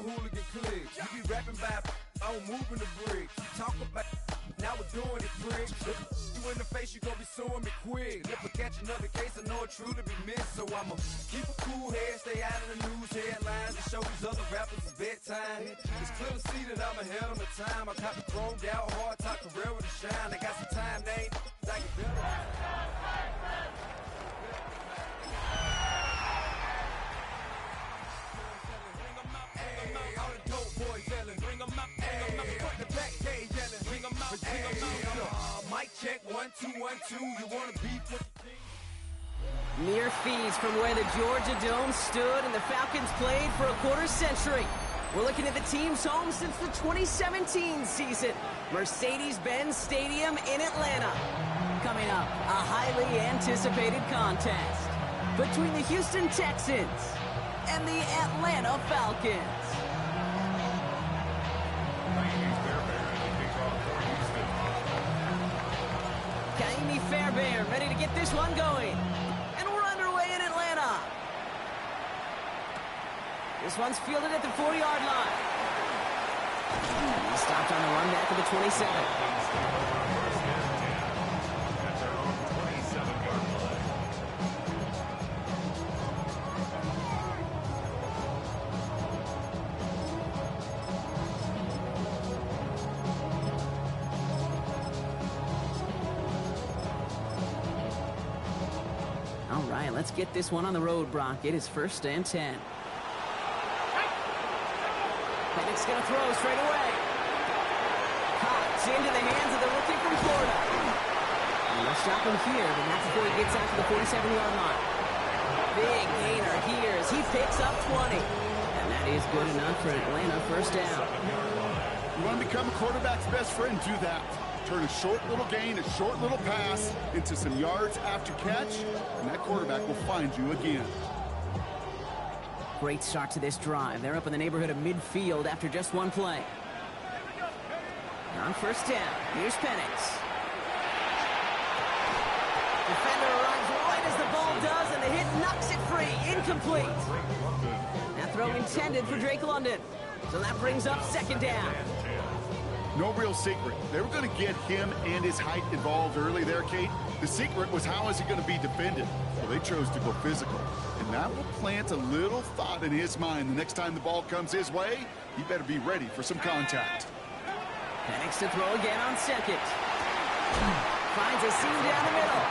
hooligan cliques. You be rapping by I'm moving the bricks. Talk about now we're doing it, prick. Look you in the face, you gon' be suing me quick. If I catch another case, I know it's true to be missed. So I'ma keep a cool head, stay out of the news headlines, and show these other rappers it's bedtime. It's clear to see that I'm ahead of my time. I caught the chromed out, hard top career with a shine. They got some time, they ain't like it better. Mic check 1 2 1 2. You wanna beef with the king? Mere fees from where the Georgia Dome stood and the Falcons played for a quarter century. We're looking at the team's home since the 2017 season, Mercedes-Benz Stadium in Atlanta. Coming up, a highly anticipated contest between the Houston Texans and the Atlanta Falcons. Fairbairn ready to get this one going. And we're underway in Atlanta. This one's fielded at the 40-yard line. He stopped on the run back of the 27. All right, let's get this one on the road, Brock. It is 1st and 10. Penix going to throw straight away. Caught into the hands of the rookie from Florida. And they'll stop him here, but not before he gets out to the 47-yard line. Big gainer here as he picks up 20. And that is good enough for Atlanta. 1st down. You want to become a quarterback's best friend, do that. Turn a short little gain, a short little pass into some yards after catch, and that quarterback will find you again. Great start to this drive. They're up in the neighborhood of midfield after just one play. On 1st down, here's Penix. Defender runs right as the ball does, and the hit knocks it free. Incomplete. That throw intended for Drake London. So that brings up 2nd down. No real secret. They were going to get him and his height involved early there, Kate. The secret was how is he going to be defended? Well, they chose to go physical. And that will plant a little thought in his mind. The next time the ball comes his way, he better be ready for some contact. Penix to throw again on 2nd. Finds a seam down the middle.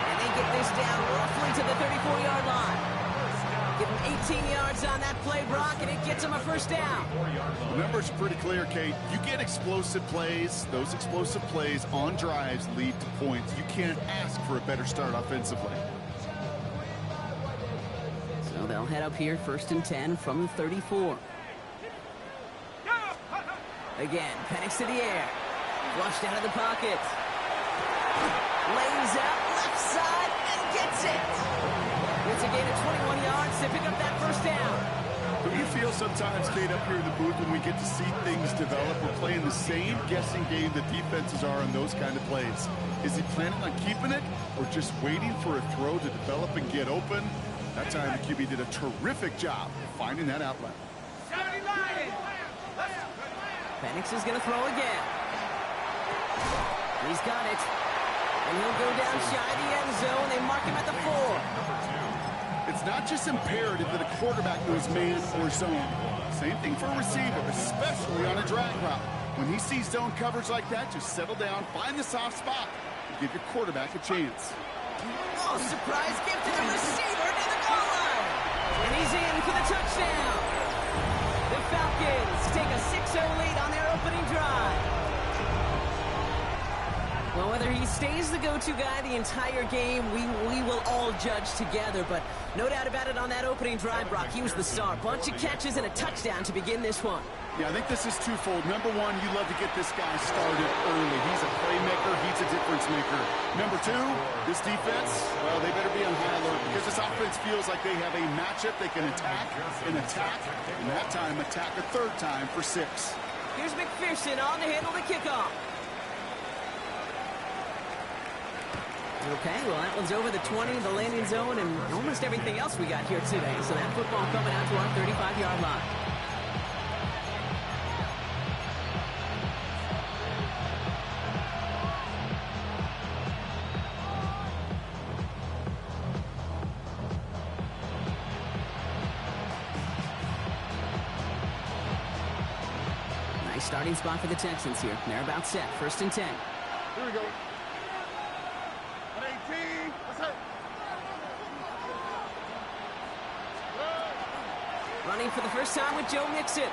And they get this down roughly to the 34-yard line. Give him 18 yards on that play, Brock, and it gets him a 1st down. The numbers are pretty clear, Kate. You get explosive plays. Those explosive plays on drives lead to points. You can't ask for a better start offensively. So they'll head up here 1st and 10 from the 34. Again, Penix to the air. Flushed out of the pocket. Lays out left side and gets it. It's a gain of 21 yards to pick up that 1st down. Don't you feel sometimes, Kate, up here in the booth when we get to see things develop? We're playing the same guessing game that defenses are on those kind of plays. Is he planning on keeping it or just waiting for a throw to develop and get open? That time the QB did a terrific job of finding that outlet. Penix is going to throw again. He's got it. And he'll go down shy of the end zone. They mark him at the 4. It's not just imperative that a quarterback knows man or zone. Same thing for a receiver, especially on a drag route. When he sees zone coverage like that, just settle down, find the soft spot, and give your quarterback a chance. Oh, surprise gift to the receiver to the goal line. And he's in for the touchdown. The Falcons take a 6-0 lead on their opening drive. Well, whether he stays the go-to guy the entire game, we will all judge together. But no doubt about it on that opening drive, Brock, he was the star. Bunch of catches and a touchdown to begin this one. Yeah, I think this is twofold. Number one, you love to get this guy started early. He's a playmaker. He's a difference maker. Number two, this defense, well, they better be on high alert because this offense feels like they have a matchup they can attack, and that time attack a 3rd time for 6. Here's McPherson on to handle the kickoff. Okay, well, that one's over the 20, the landing zone, and almost everything else we got here today. So that football coming out to our 35-yard line. Nice starting spot for the Texans here. They're about set. 1st and 10. Here we go. 18. Let's hit. Running for the first time with Joe Mixon.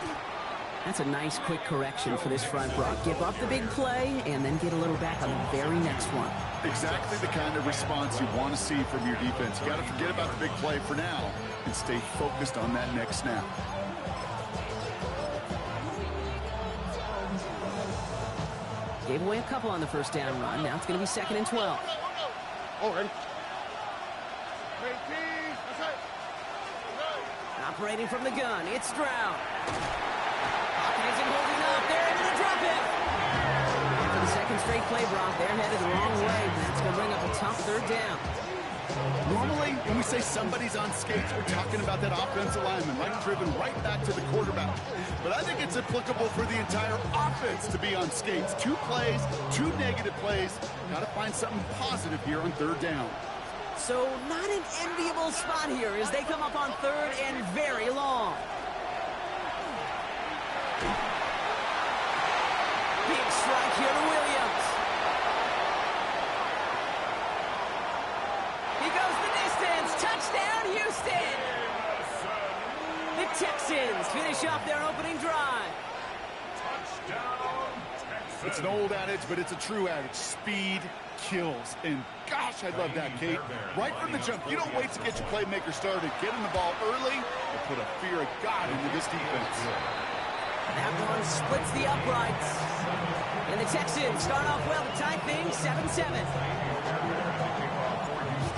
That's a nice quick correction for this front row. Give up the big play and then get a little back on the very next one. Exactly the kind of response you want to see from your defense. You got to forget about the big play for now and stay focused on that next snap. Gave away a couple on the first down run. Now it's going to be 2nd and 12. All right. Operating from the gun, it's Stroud. Hopkins isn't holding up. They're able to drop it. And for the second straight play, Brock, they're headed the wrong way. That's going to bring up a tough 3rd down. Normally, when we say somebody's on skates, we're talking about that offensive lineman, right? Driven right back to the quarterback. But I think it's applicable for the entire offense to be on skates. 2 plays, 2 negative plays. Got to find something positive here on 3rd down. So not an enviable spot here as they come up on 3rd and very long. Big strike here to Williams. He goes the distance. Touchdown, Houston. The Texans finish off their opening drive. It's an old adage, but it's a true adage. Speed kills. And gosh, I love that, Kate. Right from the jump, you don't wait to get your playmaker started. Get him the ball early and put a fear of God into this defense. That one splits the uprights. And the Texans start off well to tie things 7-7.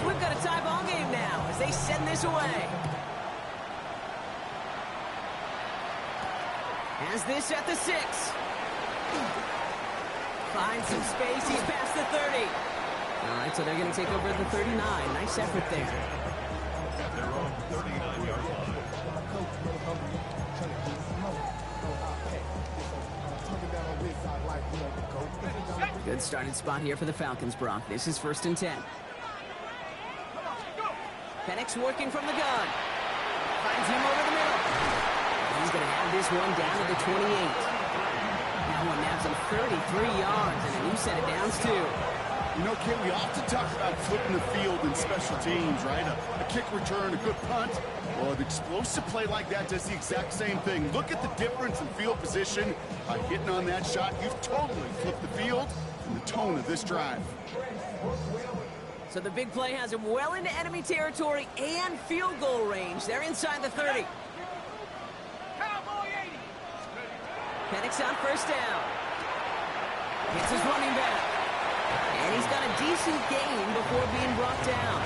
We've got a tie ball game now as they send this away. Has this at the 6. Finds some space. He's past the 30. All right, so they're going to take over at the 39. Nice effort there. Good starting spot here for the Falcons, Brock. This is 1st and 10. Penix working from the gun. Finds him over the middle. He's going to have this one down to the 28. That one nabs him 33 yards, and a new set of downs, too. You know, Kate, we often talk about flipping the field in special teams, right? A kick return, a good punt. Well, an explosive play like that does the exact same thing. Look at the difference in field position. By hitting on that shot, you've totally flipped the field and the tone of this drive. So the big play has him well into enemy territory and field goal range. They're inside the 30. Penix on 1st down. Hits his running back. And he's got a decent gain before being brought down.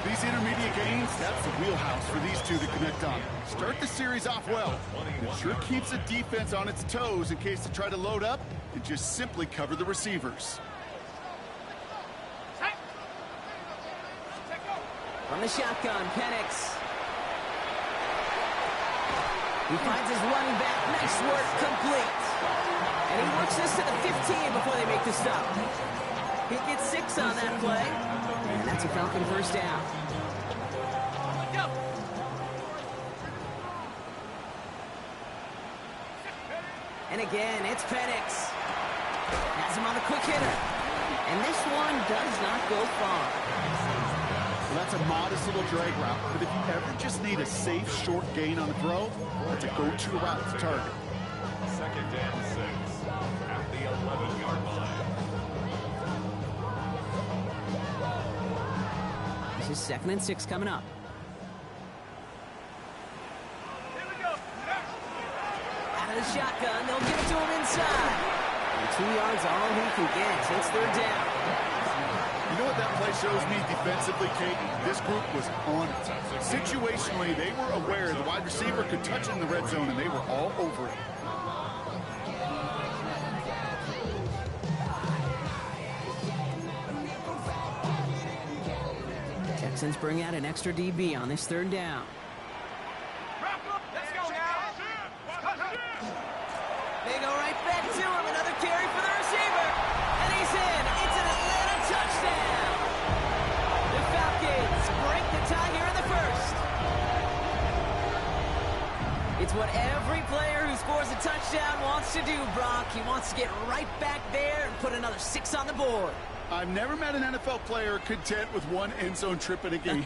These intermediate gains, that's the wheelhouse for these two to connect on. Start the series off well. It sure keeps the defense on its toes in case they try to load up and just simply cover the receivers. From the shotgun, Penix. He finds his running back. Nice work, complete. And he works this to the 15 before they make the stop. He gets 6 on that play. And that's a Falcon 1st down. And again, it's Penix. Has him on the quick hitter. And this one does not go far. Well, that's a modest little drag route, but if you ever just need a safe, short gain on the throw, that's a go-to route to target. 2nd and 6 at the 11-yard line. This is 2nd and 6 coming up. Out of the shotgun, they'll give it to him inside. And 2 yards are all he can get. It's 3rd down. You know what that play shows me defensively, Kate? This group was on it. Situationally, they were aware the wide receiver could touch it in the red zone, and they were all over it. Texans bring out an extra DB on this 3rd down. Let's go now. They go right back to him. Another carry for the receiver. And he's in. It's an Atlanta touchdown. The Falcons break the tie here in the 1st. It's what every player who scores a touchdown wants to do, Brock. He wants to get right back there and put another 6 on the board. I've never met an NFL player content with one end zone trip in a game.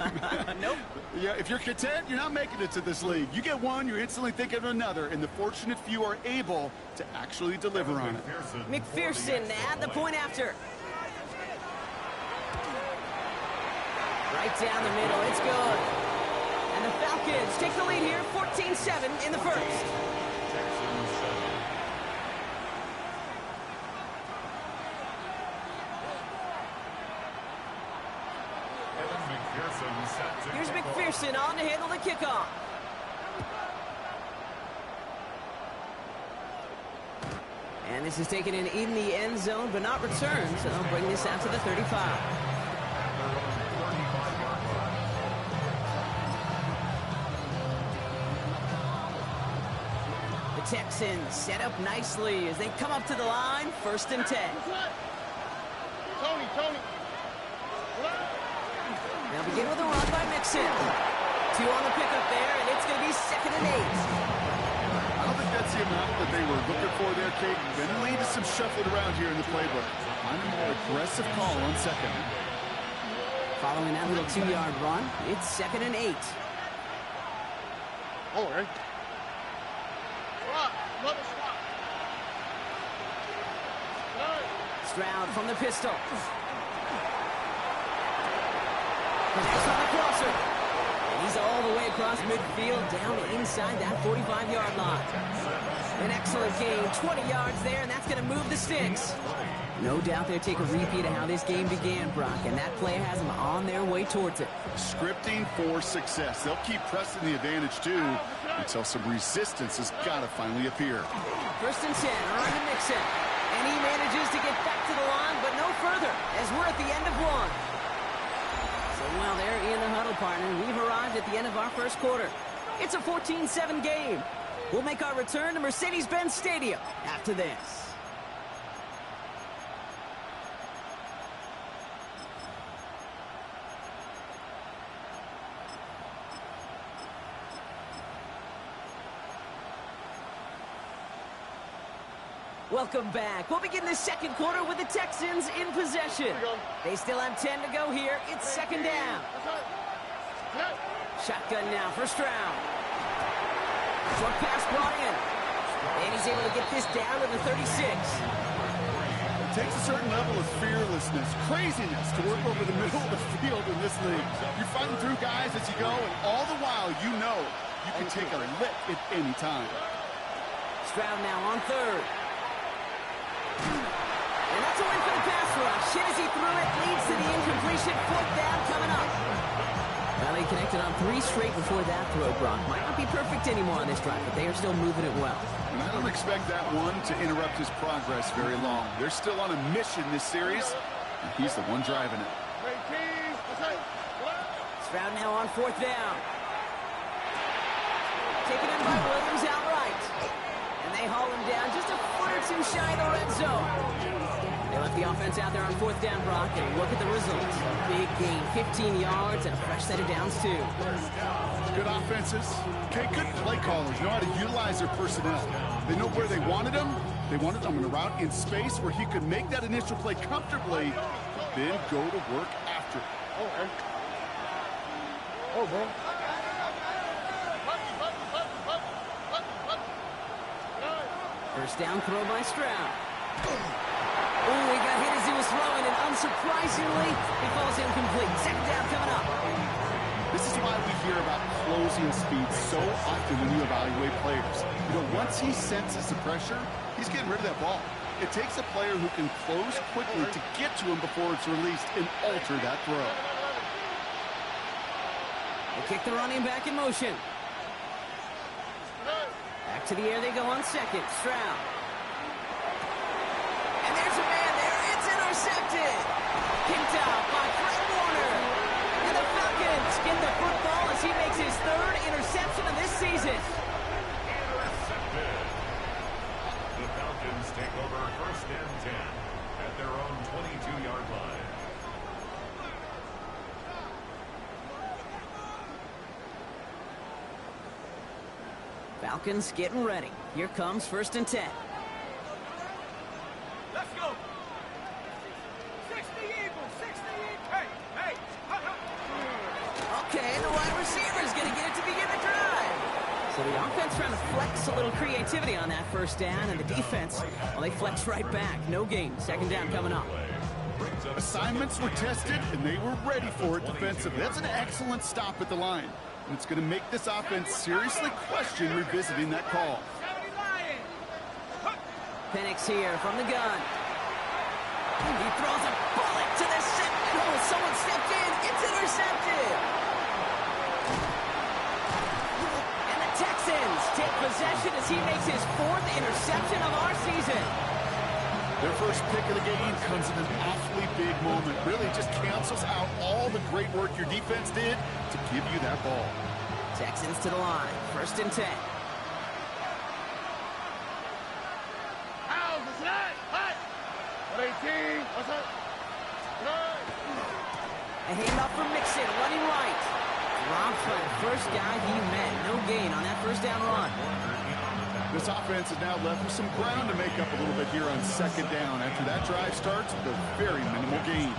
Nope. Yeah, if you're content, you're not making it to this league. You get one, you're instantly thinking of another, and the fortunate few are able to actually deliver on it. McPherson at the point after. Right down the middle, it's good. And the Falcons take the lead here, 14-7 in the first. Here's McPherson on to handle the kickoff. And this is taken in the end zone, but not returned, so they'll bring this out to the 35. The Texans set up nicely as they come up to the line, 1st and 10. Tony. Now begin with a run by Mixon. 2 on the pickup there, and it's going to be 2nd and 8. I don't think that's the amount that they were looking for there, Kate. Then lead to some shuffling around here in the playbook. Find a more aggressive call on 2nd. Following that little 2-yard run, it's 2nd and 8. Oh, right. Another swap. Stroud from the pistol. That's on the crosser. And he's all the way across midfield, down inside that 45-yard line. An excellent game, 20 yards there, and that's going to move the sticks. No doubt they'll take a repeat of how this game began, Brock, and that play has them on their way towards it. Scripting for success. They'll keep pressing the advantage, too, until some resistance has got to finally appear. 1st and 10, on to Mixon. And he manages to get back to the line, but no further, as we're at the end of 1. So, well, there in the huddle, partner. We've arrived at the end of our first quarter. It's a 14-7 game. We'll make our return to Mercedes-Benz Stadium after this. Welcome back. We'll begin the second quarter with the Texans in possession. They still have 10 to go here. It's 2nd down. Shotgun now for Stroud. Short pass brought in. And he's able to get this down to the 36. It takes a certain level of fearlessness, craziness to work over the middle of the field in this league. You're fighting through guys as you go, and all the while you know you can take a lick at any time. Stroud now on 3rd. And that's a win for the pass rush. As he threw it, leads to the incompletion. 4th down coming up. Well, they connected on 3 straight before that throw, Brock. Might not be perfect anymore on this drive, but they are still moving it well. And I don't expect that one to interrupt his progress very long. They're still on a mission this series, and he's the one driving it. Stroud now on 4th down. Taken in by Williams outright. And they haul him down just a foot or 2 shy of the red zone. They left the offense out there on 4th down, Brock, and look at the results. Big gain, 15 yards, and a fresh set of downs, too. Good offenses. Okay, good play callers know how to utilize their personnel. They know where they wanted him. They wanted him in a route in space where he could make that initial play comfortably, then go to work after it. Oh, bro. First down throw by Stroud. Oh, he got hit as he was throwing, and unsurprisingly, he falls incomplete. 2nd down coming up. This is why we hear about closing speed so often when you evaluate players. You know, once he senses the pressure, he's getting rid of that ball. It takes a player who can close quickly to get to him before it's released and alter that throw. They kick the running back in motion. Back to the air they go on 2nd. Stroud. And there's a man there. It's intercepted. Picked out by Fred Warner. And the Falcons get the football as he makes his 3rd interception of this season. Intercepted. The Falcons take over 1st and 10 at their own 22-yard line. Falcons getting ready. Here comes 1st and 10. Let's go. 60 Eagles, 60 Eagles. Hey. Okay, the wide receiver's going to get it to begin the drive. So the offense trying to flex a little creativity on that 1st down, and the defense, well, they flex right back. No gain. 2nd down coming up. Assignments were tested, and they were ready for it defensively. That's an excellent stop at the line. And it's going to make this offense seriously question revisiting that call. Penix here from the gun. He throws a bullet to the center. Oh, someone stepped in. It's intercepted. And the Texans take possession as he makes his 4th interception of our season. Their first pick of the game comes in an awfully big moment. Really just cancels out all the great work your defense did to give you that ball. Texans to the line. 1st and 10. A handoff from Mixon, running right. Dropped by the first guy he met. No gain on that 1st down run. This offense is now left with some ground to make up a little bit here on 2nd down. After that drive starts with a very minimal gain.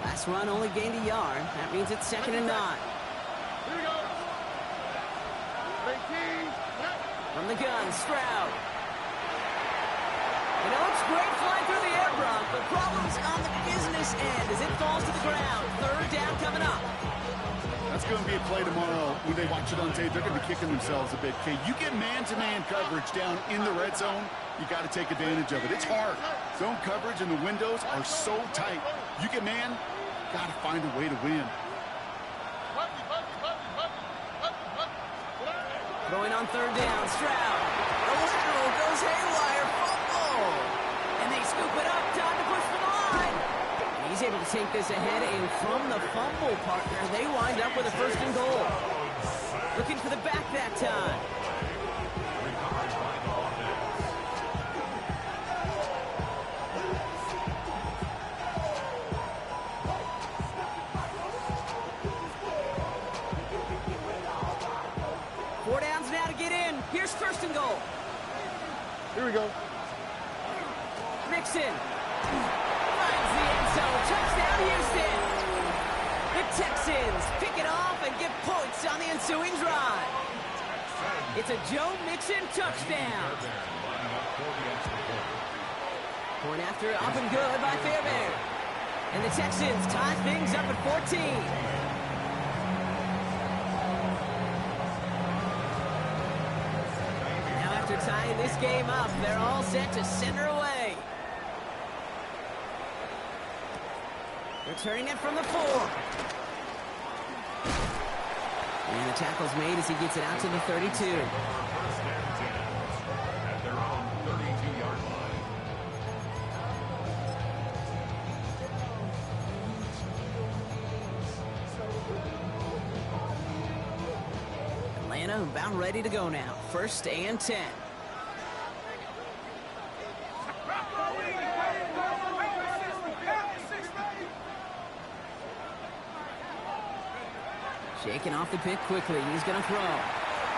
Last run only gained a yard. That means it's 2nd and 9. Here we go. From the gun, Stroud. And it looks great flying through the air, Brock, but problems on the business end as it falls to the ground. 3rd down coming up. That's going to be a play tomorrow. When they watch it on tape, they're going to be kicking themselves a bit. Okay, you get man-to-man coverage down in the red zone, you got to take advantage of it. It's hard. Zone coverage and the windows are so tight. You get man, got to find a way to win. Throwing on 3rd down, Stroud. The lateral goes haywire, fumble. And they scoop it up, time to push for the line. And he's able to take this ahead, and from the fumble partner, they wind up with a 1st and goal. Looking for the back that time. Here's 1st and goal. Here we go. Mixon finds the end zone. Touchdown, Houston. The Texans pick it off and get points on the ensuing drive. It's a Joe Mixon touchdown. Point after up and good by Fairbairn. And the Texans tie things up at 14. Tying this game up, they're all set to center away. Returning it from the 4. And the tackle's made as he gets it out to the 32. 1st and 10 at their own 32-yard line. Atlanta about ready to go now. 1st and 10. Shaking off the pick quickly. He's going to throw.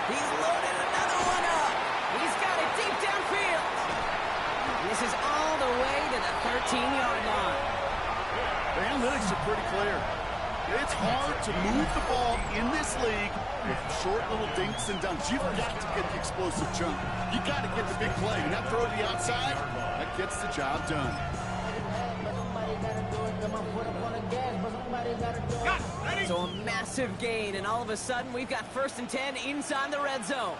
He's loaded another one up. He's got it deep downfield. And this is all the way to the 13-yard line. The analytics are pretty clear. It's hard to move the ball in this league with short little dinks and dunks. You've got to get the explosive jump. You got to get the big play. And that throw to the outside, that gets the job done. So a massive gain, and all of a sudden we've got 1st and 10 inside the red zone.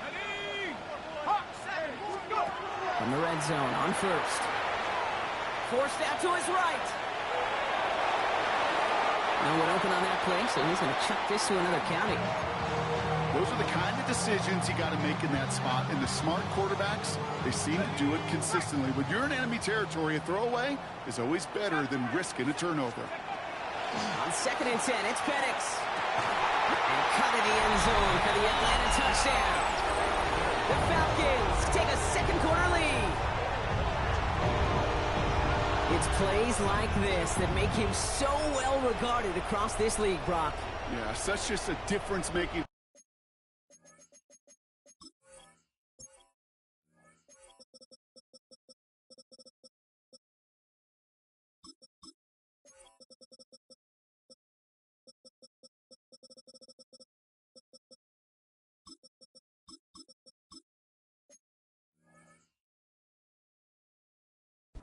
From the red zone on 1st. Forced out to his right. No one open on that play, so he's going to chuck this to another county. Those are the kind of decisions you got to make in that spot. And the smart quarterbacks, they seem to do it consistently. When you're in enemy territory, a throwaway is always better than risking a turnover. On 2nd and 10, it's Penix. And cut in the end zone for the Atlanta touchdown. The Falcons take a 2nd quarter lead. It's plays like this that make him so well regarded across this league, Brock. Yeah, such just a difference-making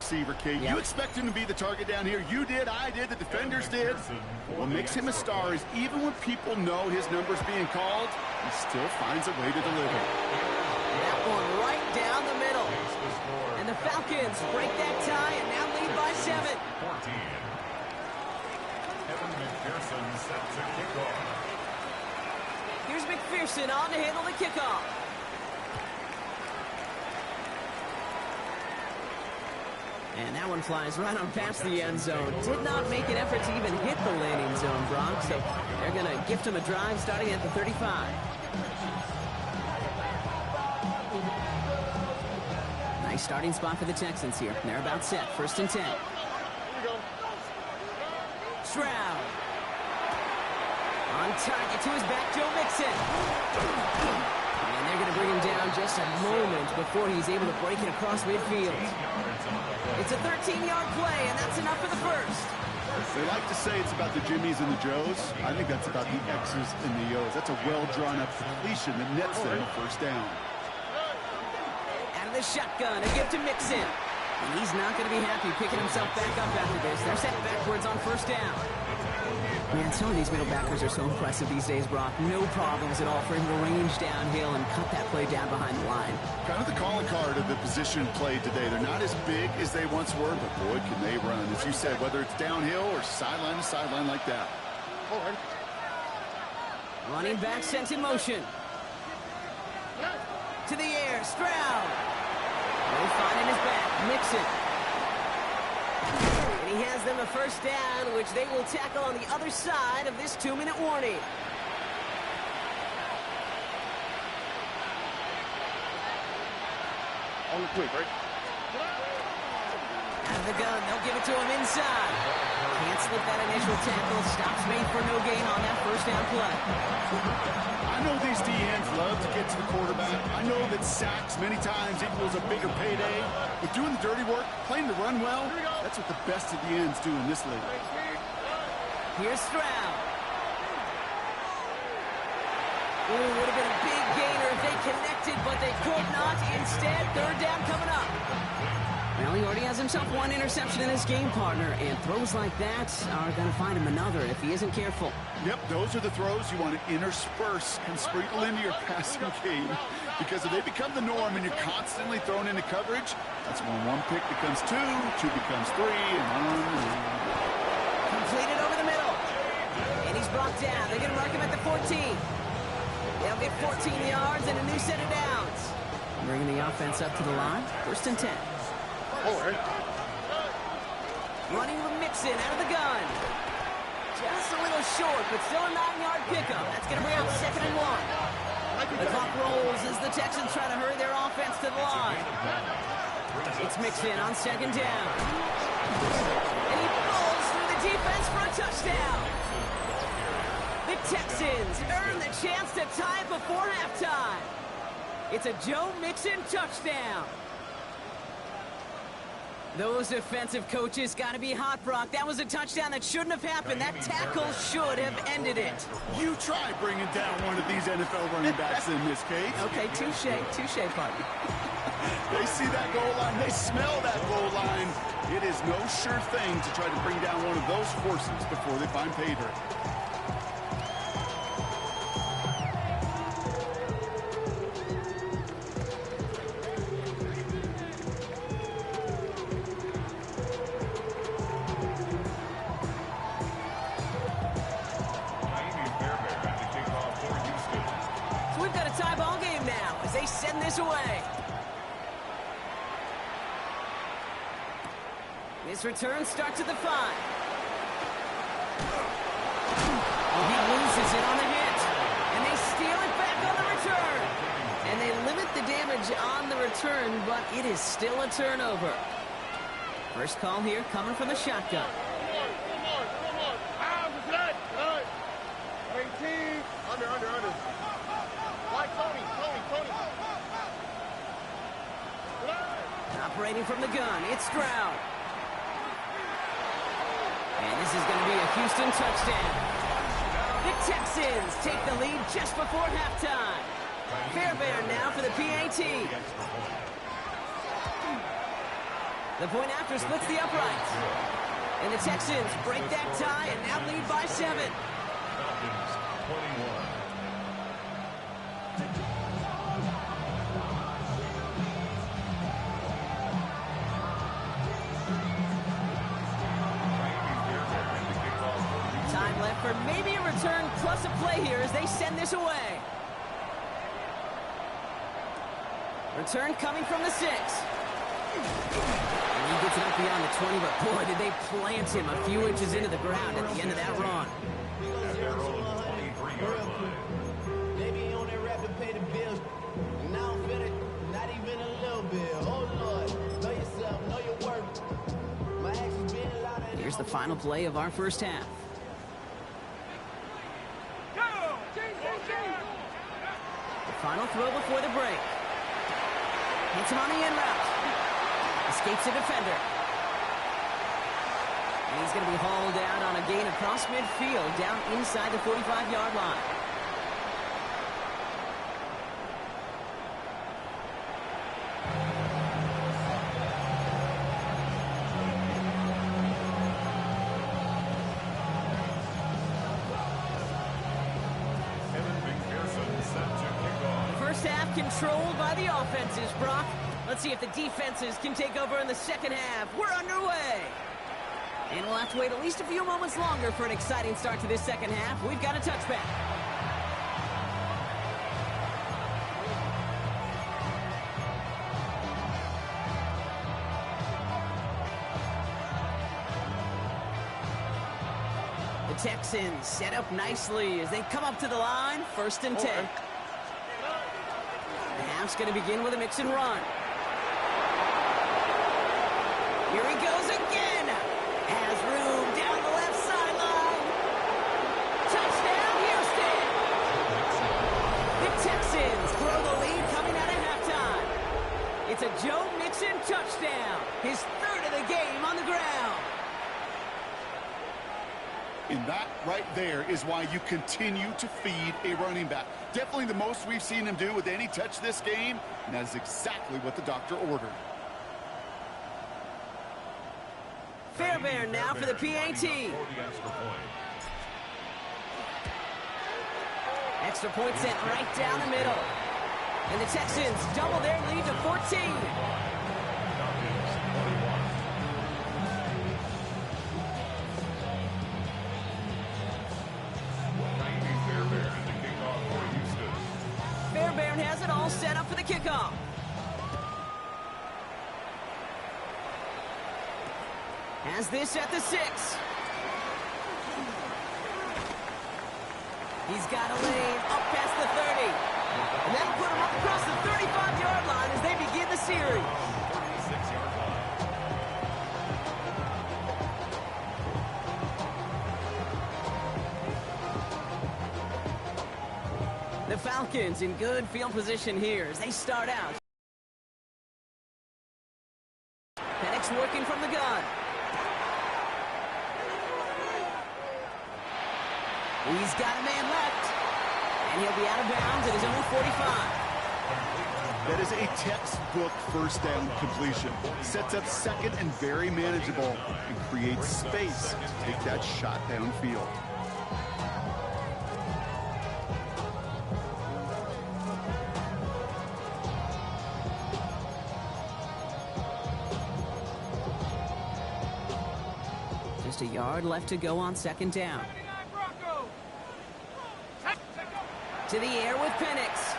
receiver, Kate. Yep. You expect him to be the target down here. You did, I did, the defenders did. What makes him a star is even when people know his number's being called, he still finds a way to deliver. That one right down the middle. And the Falcons break that tie and now lead by 7. 14. Evan McPherson set to kickoff. Here's McPherson on to handle the kickoff. And that one flies right on past the end zone. Did not make an effort to even hit the landing zone, Brock. So they're going to gift him a drive starting at the 35. Nice starting spot for the Texans here. They're about set. 1st and 10. Stroud. On target to his back, Joe Mixon. And they're going to bring him down just a moment before he's able to break it across midfield. It's a 13-yard play, and that's enough for the first. They like to say it's about the Jimmies and the Joes. I think that's about the X's and the O's. That's a well-drawn-up completion that nets them a first down. Out of the shotgun, a give to Mixon. And he's not going to be happy picking himself back up after this. They're set backwards on 1st down. Man, some of these middle backers are so impressive these days, Brock. No problems at all for him to range downhill and cut that play down behind the line. Kind of the calling card of the position played today. They're not as big as they once were, but boy, can they run. As you said, whether it's downhill or sideline to sideline like that. Running back sent in motion. To the air, Stroud. No find in his back, Mixon. And he has them a first down, which they will tackle on the other side of this 2-minute warning. On the quick, right? Out of the gun, they'll give it to him inside. Can't slip that initial tackle. Stops made for no gain on that first down play. I know these DNs love to get to the quarterback. I know that sacks many times equals a bigger payday. But doing the dirty work, playing the run well, that's what the best of the ends do in this league. Here's Stroud. Ooh, would have been a big gainer if they connected, but they could not. Instead, 3rd down coming up. Well, he already has himself one interception in his game, partner, and throws like that are going to find him another if he isn't careful. Yep, those are the throws you want to intersperse and sprinkle into your passing game. Because if they become the norm and you're constantly thrown into coverage, that's when 1 pick becomes 2, 2 becomes 3, and on. Completed over the middle. And he's brought down. They're going to mark him at the 14. They'll get 14 yards and a new set of downs. Bringing the offense up to the line. 1st and 10. Running with Mixon out of the gun. Just a little short, but still a 9-yard pickup. That's going to bring out 2nd and 1. The clock rolls as the Texans try to hurry their offense to the line. It's Mixon on 2nd down. And he rolls through the defense for a touchdown. The Texans earn the chance to tie before halftime. It's a Joe Mixon touchdown. Those defensive coaches got to be hot, Brock. That was a touchdown that shouldn't have happened. That tackle should have ended it. You try bringing down one of these NFL running backs in this case. Okay, touche, partner. They see that goal line. They smell that goal line. It is no sure thing to try to bring down one of those horses before they find pay dirt. Send this away. This return starts at the 5. Oh, he loses it on the hit. And they steal it back on the return. And they limit the damage on the return, but it is still a turnover. First call here coming from the shotgun. Under. Like Tony. Operating from the gun, it's Stroud. And this is going to be a Houston touchdown. The Texans take the lead just before halftime. Fairbairn now for the PAT. The point after splits the uprights. And the Texans break that tie and now lead by 7. Falcons 21. Time left for maybe a return plus a play here as they send this away. Return coming from the 6. And he gets it up beyond the 20, but boy, did they plant him a few inches into the ground at the end of that run. At their own 23-yard line. Maybe he on that rap to pay the bills. Now I'm feeling not even a little bit. Oh, Lord, know yourself, know your worth. My actions being a lot of... Here's the final play of our first half. The final throw before the break. Hits him on the in route. Escapes a defender. And he's going to be hauled out on a gain across midfield down inside the 45-yard line. First half controlled by the offenses, Brock. Let's see if the defenses can take over in the second half. We're underway. And we'll have to wait at least a few moments longer for an exciting start to this second half. We've got a touchback. The Texans set up nicely as they come up to the line. 1st and 10. The half's going to begin with a mix and run. Here he goes again. Has room down the left sideline. Touchdown, Houston. The Texans throw the lead coming out of halftime. It's a Joe Mixon touchdown. His 3rd of the game on the ground. And that right there is why you continue to feed a running back. Definitely the most we've seen him do with any touch this game, and that is exactly what the doctor ordered. Fairbairn now for the PAT. Extra point sent right down the middle. And the Texans double their lead to 14. Fairbairn has it all set up for the kickoff. Has this at the 6. He's got a lane up past the 30. And that'll put him up across the 35-yard line as they begin the series. 36-yard line. The Falcons in good field position here as they start out. Penix working from the gun. He's got a man left, and he'll be out of bounds at his own 45. That is a textbook first down completion. Sets up second and very manageable and creates space to take that shot downfield. Just a yard left to go on 2nd down. To the air with Penix.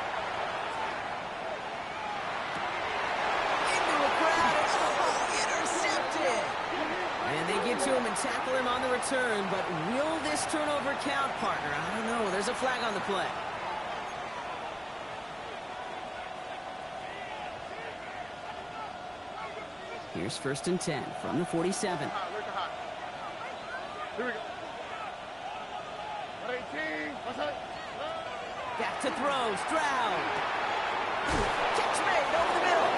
Into a crowd. Oh, intercepted. And they get to him and tackle him on the return, but will this turnover count, partner? I don't know. There's a flag on the play. Here's 1st and 10 from the 47. Here we go. 18. What's up? Back to throw. Stroud. Catch made over the middle.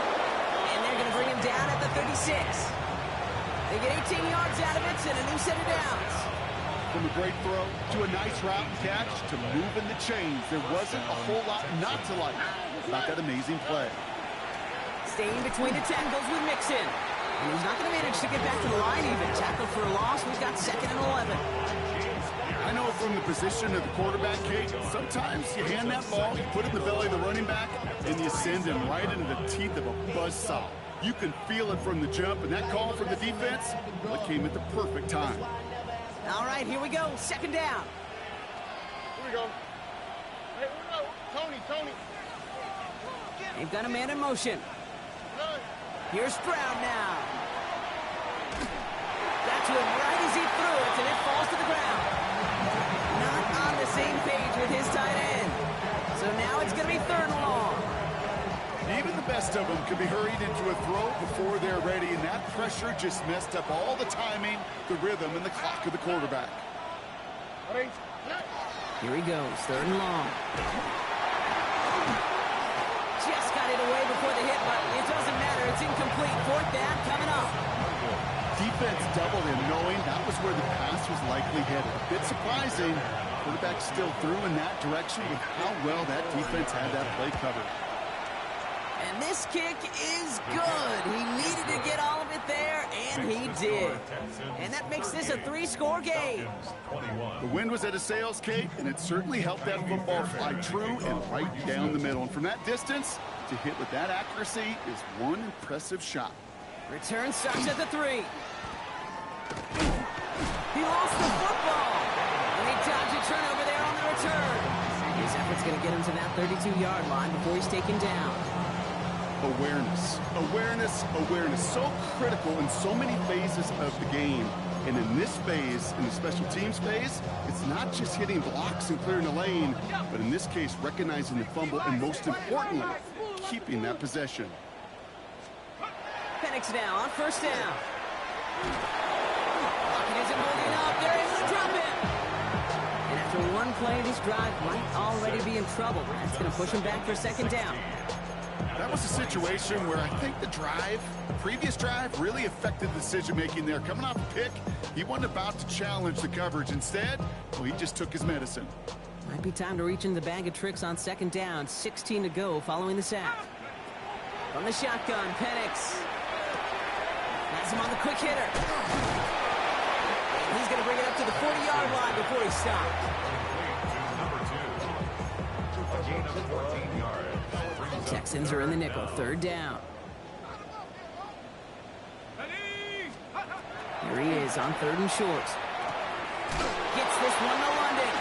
And they're going to bring him down at the 36. They get 18 yards out of it and a new set of downs. From a great throw to a nice route and catch to moving the chains, there wasn't a whole lot not to like about that amazing play. Staying between the tackles with Mixon. And he's not going to manage to get back to the line even. Tackled for a loss. We've got 2nd and 11. I know from the position of the quarterback, Kate, sometimes you hand that ball, you put it in the belly of the running back, and you send him right into the teeth of a buzzsaw. You can feel it from the jump, and that call from the defense, well, it came at the perfect time. All right, here we go. 2nd down. Here we go. Hey, Tony. They've got a man in motion. Run. Here's Stroud now. That's to him right as he threw it, and it falls to the ground. Not on the same page with his tight end. So now it's going to be 3rd and long. Even the best of them can be hurried into a throw before they're ready, and that pressure just messed up all the timing, the rhythm, and the clock of the quarterback. Here he goes, 3rd and long. Just got it away before the hit, but it doesn't matter. It's incomplete. 4th down coming up. Defense doubled him, knowing that was where the pass was likely headed. A bit surprising. Quarterback still threw in that direction with how well that defense had that play covered. And this kick is good. He needed to get all of it there, and he did. And that makes this a 3-score game. The wind was at a sails, Kate, and it certainly helped that football fly true and right down the middle. And from that distance, to hit with that accuracy is one impressive shot. Return starts at the 3. He lost the football. And he dodged a turnover there on the return. His effort's going to get him to that 32-yard line before he's taken down. Awareness. So critical in so many phases of the game. And in this phase, in the special teams phase, it's not just hitting blocks and clearing the lane, but in this case, recognizing the fumble and most importantly, keeping that possession. Penix now on 1st down. Lockett isn't holding up. They're able to drop it. And after one play, this drive might already be in trouble. That's going to push him back for 2nd down. That was a situation where I think the previous drive, really affected the decision-making there. Coming off a pick, he wasn't about to challenge the coverage. Instead, well, he just took his medicine. Might be time to reach in the bag of tricks on 2nd down. 16 to go following the sack. From the shotgun, Penix. Has him on the quick hitter. And he's going to bring it up to the 40-yard line before he stopped. A gain of 14 yards. Texans are in the nickel, 3rd down. Here he is on 3rd and short. Gets this one to London.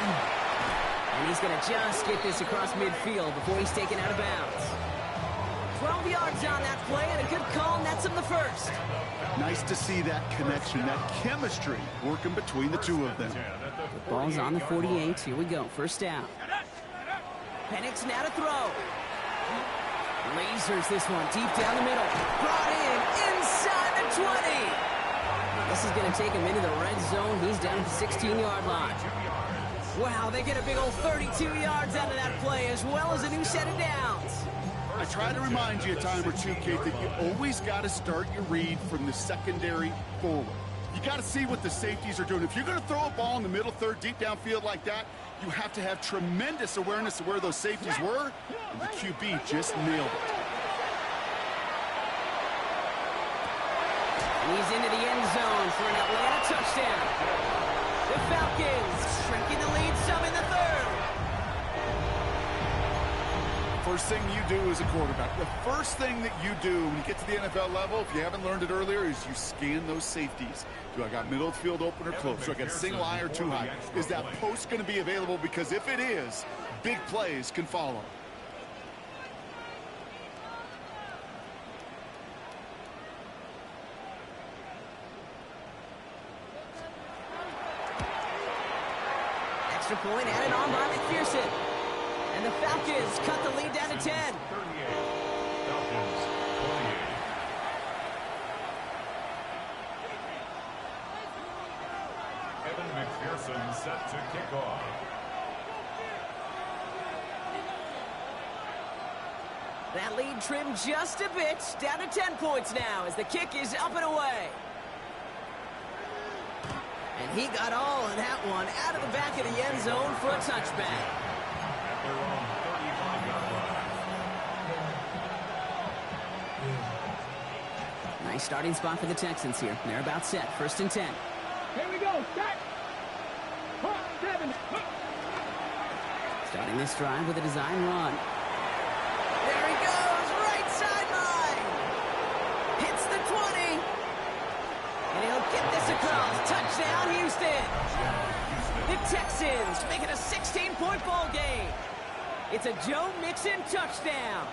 And he's going to just get this across midfield before he's taken out of bounds. 12 yards on that play, and a good call nets him the 1st. Nice to see that connection, that chemistry working between the two of them. The ball's on the 48. Here we go, 1st down. Penix now to throw. Lasers this one deep down the middle. Brought in inside the 20. This is going to take him into the red zone. He's down at the 16-yard line. Wow, they get a big old 32 yards out of that play, as well as a new set of downs. I try to remind you a time or two, Kate, that you always got to start your read from the secondary forward. You got to see what the safeties are doing. If you're going to throw a ball in the middle third, deep downfield like that, you have to have tremendous awareness of where those safeties were, and the QB just nailed it. He's into the end zone for an Atlanta touchdown. The Falcons shrinking the lead some in the 3rd. First thing you do as a quarterback, the first thing that you do when you get to the NFL level, if you haven't learned it earlier, is you scan those safeties. Do I got middle of the field open or close? Do I got single high or too high? Is that post going to be available? Because if it is, big plays can follow. Extra point added on by McPherson. And the Falcons cut the lead down to 10. 38. Falcons 28. Evan McPherson set to kick off. That lead trimmed just a bit, down to 10 points now as the kick is up and away. And he got all of that one out of the back of the end zone for a touchback. At their own 35-yard Nice starting spot for the Texans here. They're about set. 1st and 10. Here we go. Set. 7. Starting this drive with a design run. There he goes. Right sideline. Hits the 20. And he'll get this across. Touchdown, Houston. The Texans make it a 16-point ball game. It's a Joe Mixon touchdown.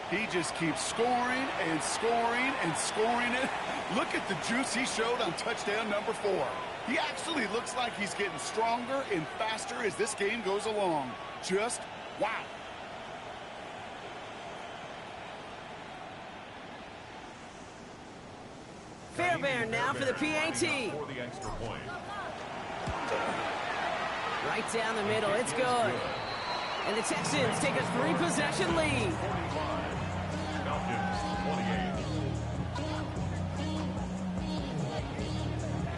He just keeps scoring and scoring and scoring it. Look at the juice he showed on touchdown number 4. He actually looks like he's getting stronger and faster as this game goes along. Just wow. Fairbairn now for the PAT. For the extra point. Right down the middle. It's good. And the Texans take a 3-possession lead. Falcons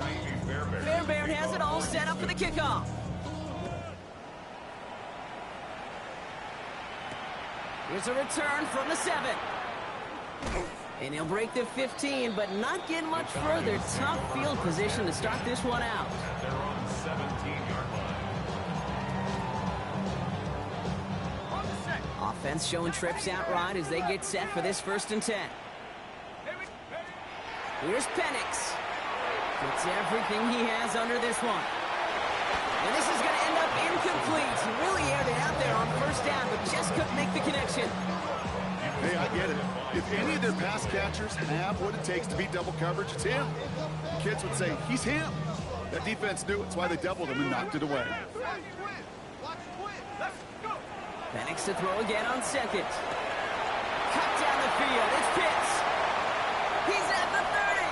28. Fairbairn has it all set up for the kickoff. Here's a return from the 7. And he'll break the 15, but not get much further. Tough field position to start this one out. They're on 17-yard line. Offense showing trips outright as they get set for this 1st and 10. Here's Penix. Puts everything he has under this one. And this is going to end up incomplete. He really aired it out there on 1st down, but just couldn't make the connection. Hey, I get it. If any of their pass catchers have what it takes to beat double coverage, it's him. The kids would say, he's him. That defense knew it. It's why they doubled him and knocked it away. Penix to throw again on 2nd. Cut down the field. It's Pitts. He's at the 30.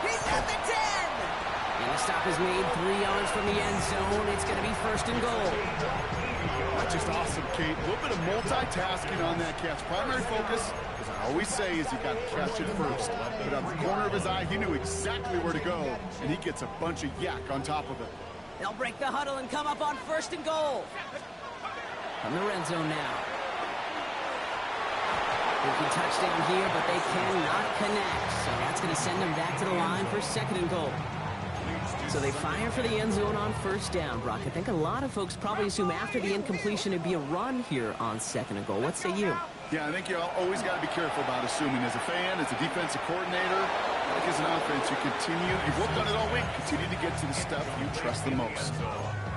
He's at the 10. And the stop is made 3 yards from the end zone. It's going to be 1st and goal. That's just awesome, Kate. A little bit of multitasking on that catch. Primary focus, as I always say, is you got to catch it first. But out the corner of his eye, he knew exactly where to go, and he gets a bunch of yak on top of it. They'll break the huddle and come up on 1st and goal. From the red zone now. Big touchdown here, but they cannot connect. So that's going to send them back to the line for 2nd and goal. So they fire for the end zone on 1st down, Brock. I think a lot of folks probably assume after the incompletion it'd be a run here on 2nd and goal. What say you? Yeah, I think you always got to be careful about assuming. As a fan, as a defensive coordinator, like as an offense, you continue. You've worked on it all week. Continue to get to the stuff you trust the most.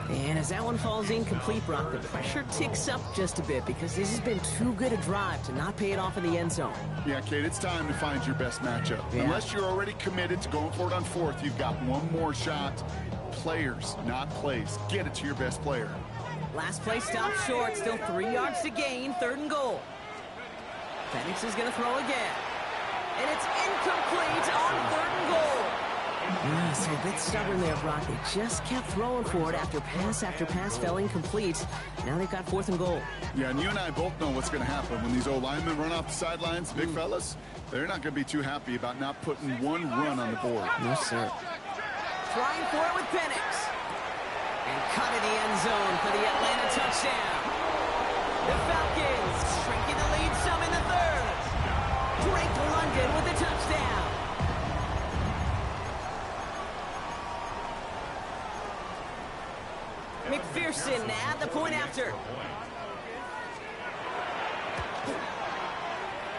And as that one falls incomplete, Brock, the pressure ticks up just a bit because this has been too good a drive to not pay it off in the end zone. Yeah, Kate, it's time to find your best matchup. Yeah. Unless you're already committed to going for it on 4th, you've got one more shot. Players, not plays. Get it to your best player. Last play stopped short. Still 3 yards to gain. 3rd and goal. Penix is going to throw again. And it's incomplete on 3rd and goal. Yeah, so a bit stubborn there, Brock. They just kept throwing for it after pass fell incomplete. Now they've got 4th and goal. Yeah, and you and I both know what's going to happen when these old linemen run off the sidelines. Big fellas, they're not going to be too happy about not putting one run on the board. No, sir. Trying for it with Penix. And cut in the end zone for the Atlanta touchdown. The Falcons shrinking the lead some in the 3rd. Drake London with the touchdown. McPherson at the point after.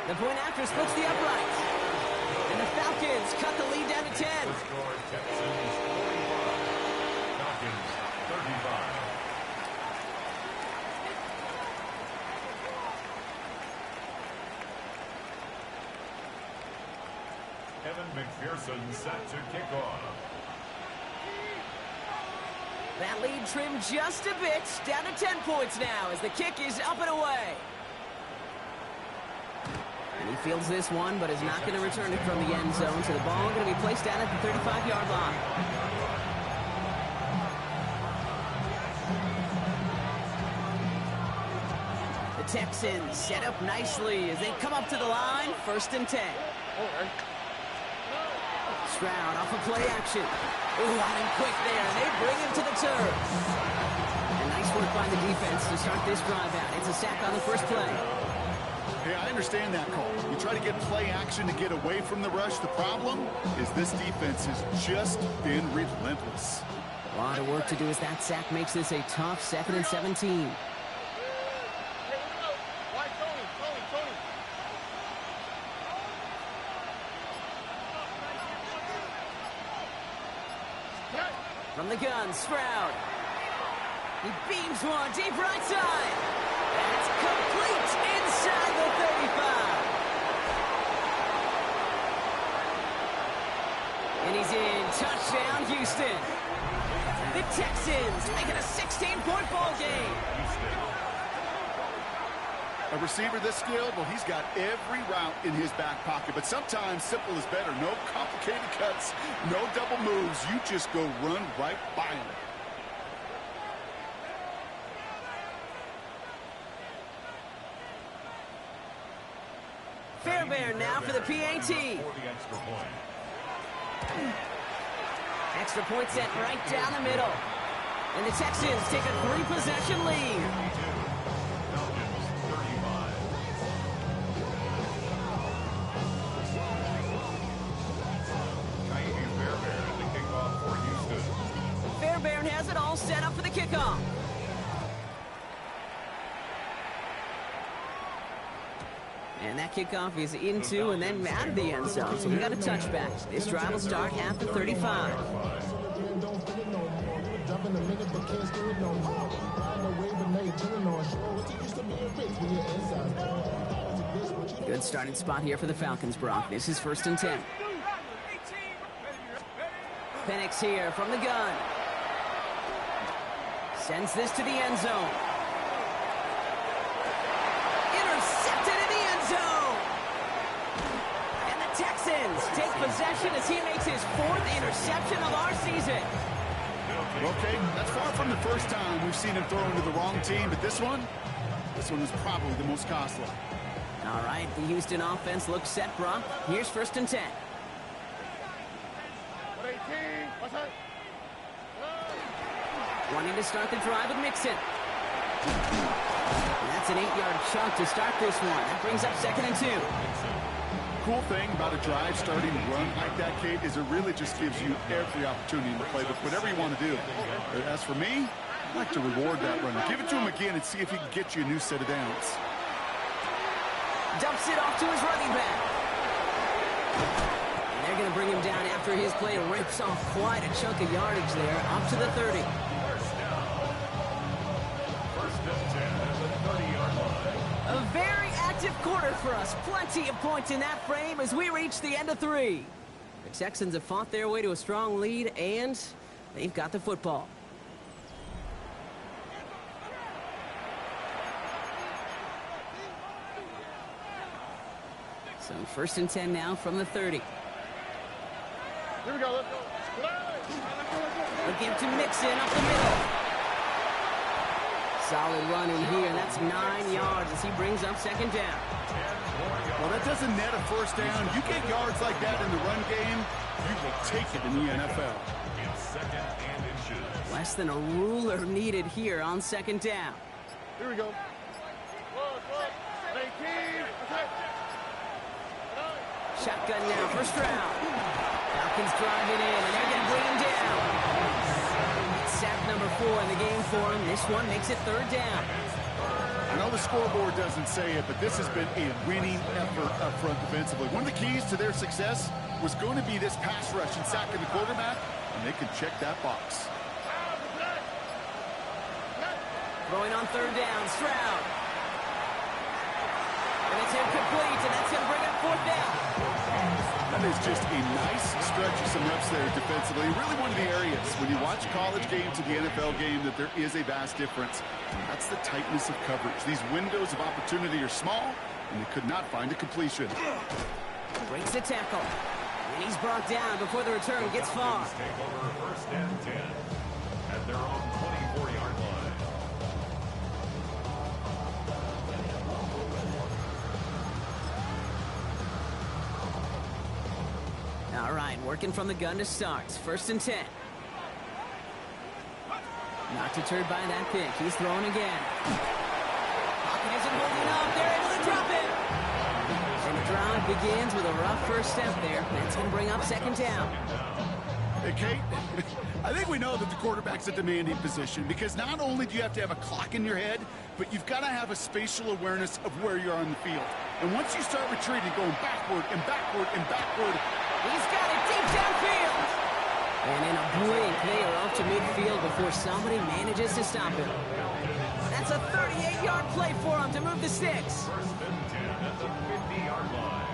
The point after splits the uprights. And the Falcons cut the lead down to 10. Score Texans 45. Falcons 35. Evan McPherson set to kick off. That lead trimmed just a bit, down to 10 points now as the kick is up and away. And he fields this one, but is not going to return it from the end zone, so the ball going to be placed down at the 35-yard line. The Texans set up nicely as they come up to the line, 1st and 10. Stroud off of play action. Ooh, on him quick there, and they bring him to the turf. And nice work by the defense to start this drive out. It's a sack on the first play. Hey, I understand that call. You try to get play action to get away from the rush. The problem is this defense has just been relentless. A lot of work to do as that sack makes this a tough 2nd and 17. From the gun, Stroud. He beams one deep right side. That's complete inside the 35. And he's in. Touchdown, Houston. The Texans make it a 16-point ball game. A receiver this skilled, well, he's got every route in his back pocket. But sometimes simple is better. No complicated cuts, no double moves. You just go run right by him. Fairbairn now for the PAT. Extra point set right down the middle. And the Texans take a 3-possession lead. Fairbairn has it all set up for the kickoff. And that kickoff is into and then out of the end zone. So we got a touchback. This drive will start at the 35. Good starting spot here for the Falcons, Brock. This is 1st and 10. Penix here from the gun. Sends this to the end zone. Intercepted in the end zone. And the Texans take possession as he makes his 4th interception of our season. Okay, that's far from the first time we've seen him throw into the wrong team, but this one is probably the most costly. All right, the Houston offense looks set, Brock. Here's 1st and 10. Wanting to start the drive with Mixon. And that's an 8-yard chunk to start this one. That brings up 2nd and 2. Cool thing about a drive starting to run like that, Kate, is it really just gives you every opportunity in the playbook, whatever you want to do. As for me, I'd like to reward that runner. Give it to him again and see if he can get you a new set of downs. Dumps it off to his running back. And they're going to bring him down after his play. Rips off quite a chunk of yardage there, up to the 30. A very active quarter for us. Plenty of points in that frame as we reach the end of 3. The Texans have fought their way to a strong lead, and they've got the football. So 1st and 10 now from the 30. Here we go, let's go. They'll give to Mixon up the middle. Solid run in here, and that's 9 yards as he brings up 2nd down. Well, that doesn't net a 1st down. You get yards like that in the run game, you will take it in the NFL. Less than a ruler needed here on 2nd down. Here we go. Shotgun now for Stroud. Falcons driving in, and they're going to bring him down. Sack number 4 in the game for him. This one makes it 3rd down. I know the scoreboard doesn't say it, but this has been a winning effort up front defensively. One of the keys to their success was going to be this pass rush and sacking the quarterback, and they can check that box. Throwing on 3rd down, Stroud. And it's incomplete, and that's going to bring up 4th down. That is just a nice stretch of some reps there defensively. Really one of the areas when you watch college game to the NFL game that there is a vast difference. And that's the tightness of coverage. These windows of opportunity are small, and they could not find a completion. Breaks the tackle. And he's brought down before the return gets far. Take over 1st and 10 at their own 24-yard line. All right, working from the gun to start. 1st and 10. Not deterred by that pick. He's throwing again. Pocket isn't holding up. They're able to drop it. begins with a rough first step there. That's going to bring up second down. Hey, Kate, I think we know that the quarterback's a demanding position because not only do you have to have a clock in your head, but you've got to have a spatial awareness of where you are on the field. And once you start retreating, going backward and backward and backward. He's got it deep downfield. And in a blink, they are off to midfield before somebody manages to stop him. That's a 38-yard play for him to move the sticks. First and 10 at the 50-yard line.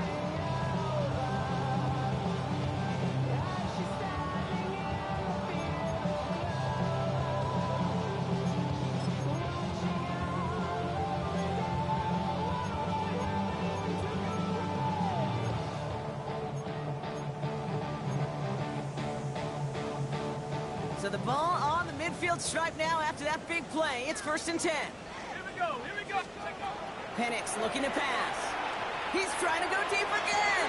So the ball on the midfield stripe now after that big play. It's first and 10. Here we go. Penix looking to pass. He's trying to go deep again.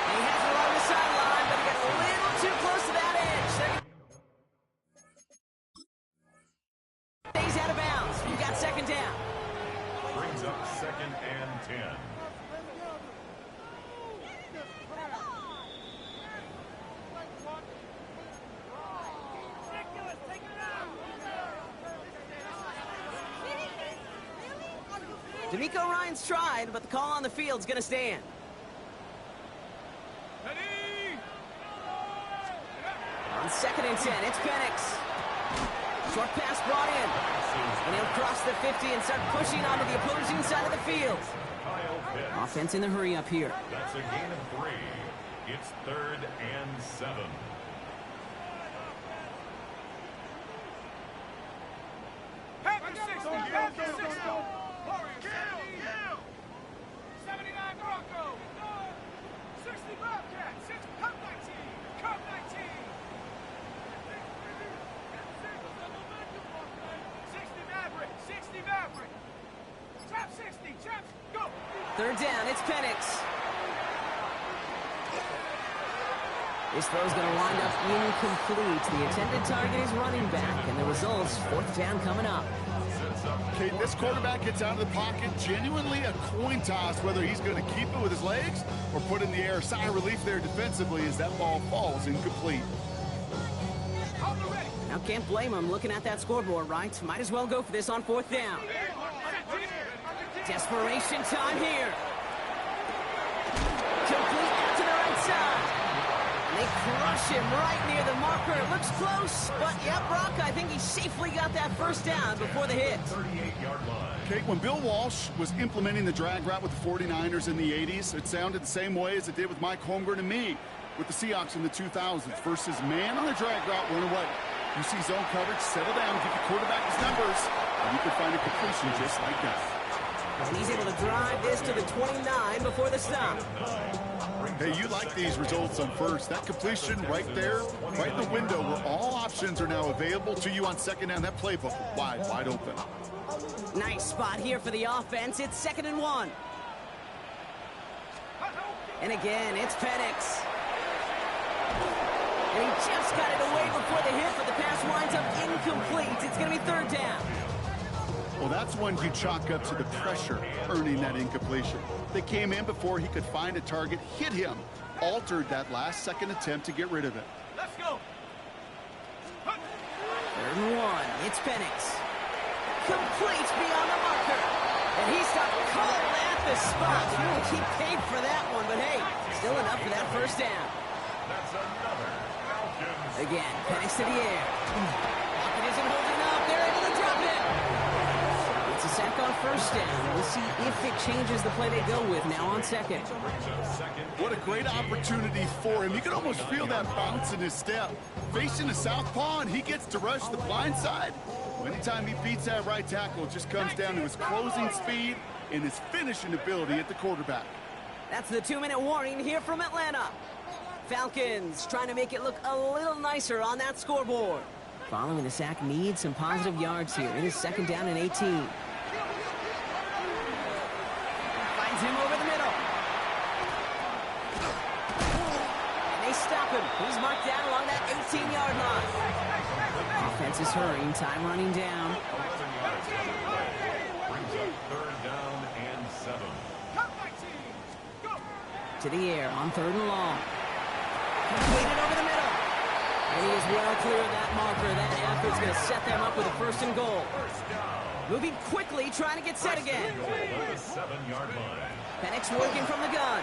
He has it along the sideline, but he got a little too close to that edge. Stays out of bounds. You got second down. Brings up second and 10. D'Amico Ryan's tried, but the call on the field's going to stand. On second and 10, it's Penix. Short pass brought in. And he'll cross the 50 and start pushing onto the opposing side of the field. Offense in the hurry up here. That's a gain of 3. It's third and 7. Packers 60. Packers 60. 79 Bronco. 60 Bobcat. 6 Cup 19. Cup 19. 60 Maverick. 60 Maverick. Trap 60. Traps. Go. Third down, it's Penix. This throw's going to wind up incomplete. The intended target is running back, and the result's fourth down coming up. Okay, this quarterback gets out of the pocket, genuinely a coin toss whether he's going to keep it with his legs or put it in the air. Sigh of relief there defensively as that ball falls incomplete. Now can't blame him looking at that scoreboard, right? Might as well go for this on fourth down. Desperation time here. Complete out to the right side. They crush him right near the marker. It looks close, but yeah, Brock, I think he safely got that first down before the hit. 38-yard line. Okay, when Bill Walsh was implementing the drag route with the 49ers in the 80s, it sounded the same way as it did with Mike Holmgren and me with the Seahawks in the 2000s. Versus man on the drag route, run away. You see zone coverage, settle down, give the quarterback his numbers, and you can find a completion just like that. And he's able to drive this to the 29 before the stop. Hey, you like these results on first. That completion right there, right in the window where all options are now available to you on second down. That playbook wide open. Nice spot here for the offense. It's second and 1. And again, it's Penix. And he just got it away before the hit, but the pass winds up incomplete. It's going to be third down. Well, that's one you chalk up to the pressure earning that incompletion. They came in before he could find a target, hit him, altered that last second attempt to get rid of it. Let's go. Third and 1. It's Penix. Complete beyond the marker. And he stopped cold at the spot. You will keep paid for that one, but hey, still enough for that first down. That's another Falcons. Again, Penix to the air. Pocket isn't holding up. They're able to drop it. It's a sack on first down. We'll see if it changes the play they go with now on second. What a great opportunity for him. You can almost feel that bounce in his step. Facing a southpaw, and he gets to rush the blind side. Well, anytime he beats that right tackle, it just comes down to his closing speed and his finishing ability at the quarterback. That's the 2-minute warning here from Atlanta. Falcons trying to make it look a little nicer on that scoreboard. Following the sack needs some positive yards here. It is second down and 18. Finds him over the middle. And they stop him. He's marked down along that 18-yard line. Offense is hurrying. Time running down. 11 yards on the play. Brings up third down and 7. To the air on 3rd and long. Completed over the middle. And he is well clear of that marker. That effort's going to set them up with a 1st and goal. Moving quickly, trying to get set again. At the 7-yard line. Penix working from the gun.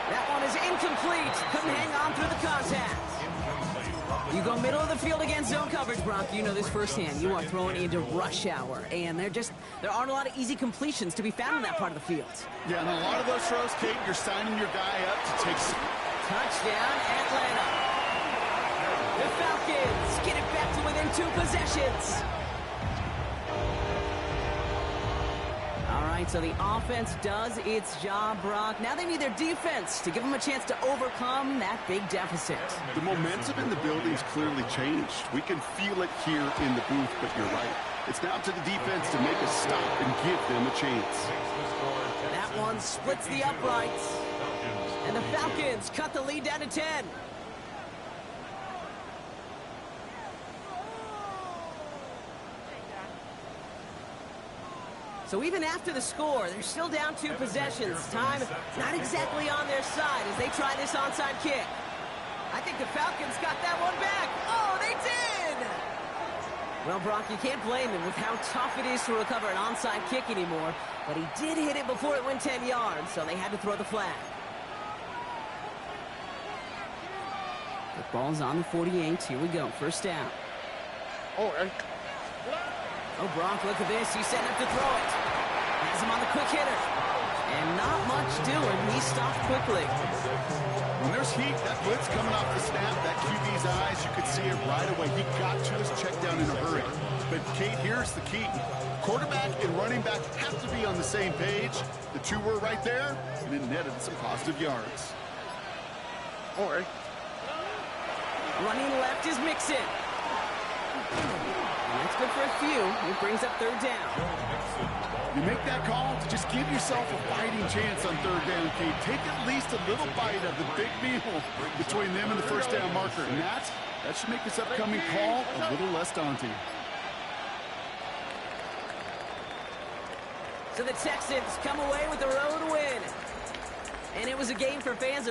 That one is incomplete. Couldn't hang on through the contact. You go middle of the field against zone coverage, Brock. You know this firsthand. You are throwing into rush hour, and there aren't a lot of easy completions to be found in that part of the field. Yeah, and a lot of those throws, Kate, you're signing your guy up to take some. Touchdown, Atlanta. The Falcons get it back to within 2 possessions. All right, so the offense does its job, Brock. Now they need their defense to give them a chance to overcome that big deficit. The momentum in the building's clearly changed. We can feel it here in the booth, but you're right. It's now to the defense to make a stop and give them a chance. That one splits the uprights. And the Falcons cut the lead down to 10. So even after the score, they're still down 2 possessions. Time not exactly on their side as they try this onside kick. I think the Falcons got that one back. Oh, they did! Well, Brock, you can't blame him with how tough it is to recover an onside kick anymore. But he did hit it before it went 10 yards, so they had to throw the flag. The ball's on the 48. Here we go. 1st down. Oh, hey. Oh, Brock, look at this. He's setting up to throw it. Has him on the quick hitter. And not much doing. He stopped quickly. When there's heat, that blitz coming off the snap, that QB's eyes, you could see it right away. He got to his check down in a hurry. But, Kate, here's the key. Quarterback and running back have to be on the same page. The 2 were right there, and it netted some positive yards. Oh, hey. Running left is Mixon. And that's good for a few. It brings up 3rd down. You make that call to just give yourself a fighting chance on 3rd down, Kate. Take at least a little bite of the big meal between them and the 1st down marker. And that should make this upcoming call a little less daunting. So the Texans come away with the road win. And it was a game for fans of